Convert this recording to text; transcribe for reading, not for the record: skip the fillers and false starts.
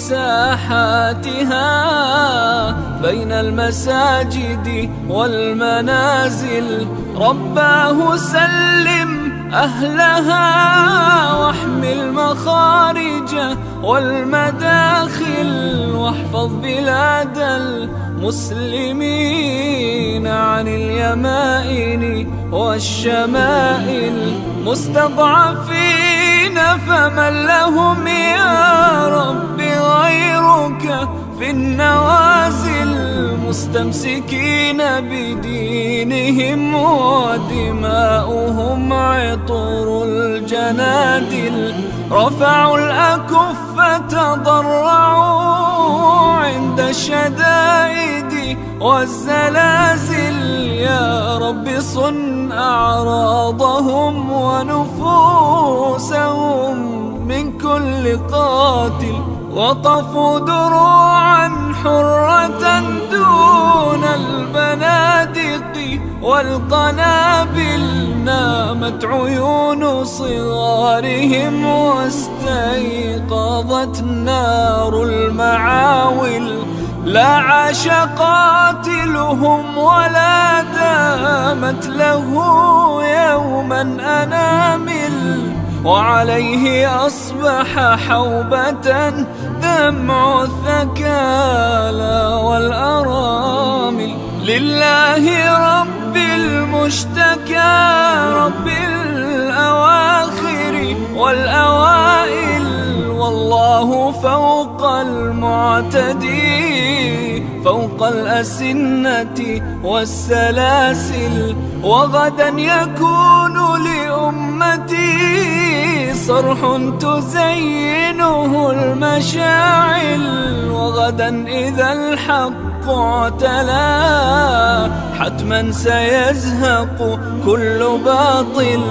ساحاتها بين المساجد والمنازل. رباه سلم أهلها واحمي المخارج والمداخل، واحفظ بلاد المسلمين عن اليمائن والشمائل. مستضعفين فمن لهم يا رب غيرك في النوازل، مستمسكين بدينهم ودماؤهم عطر الجنادل. رفعوا الأكف تضرعوا عند الشدائد والزلازل. يا رب صن أعراضهم ونفوسهم من كل قاتل. وقفوا دروعا حرة دون البنادق والقنابل. نامت عيون صغارهم واستيقظت نار المعاول. لا عاش قاتلهم ولا دامت له يوما أنامل، وعليه أصبح حوبة دمع الثكالى والأرامل. لله رب المشتكى رب الأواخر والأوائل، والله فوق المعتدي فوق الأسنة والسلاسل. وغدا يكون لأمتي صرح تزينه المشاعل. وغدا إذا الحق اعتلى حتما سيزهق كل باطل.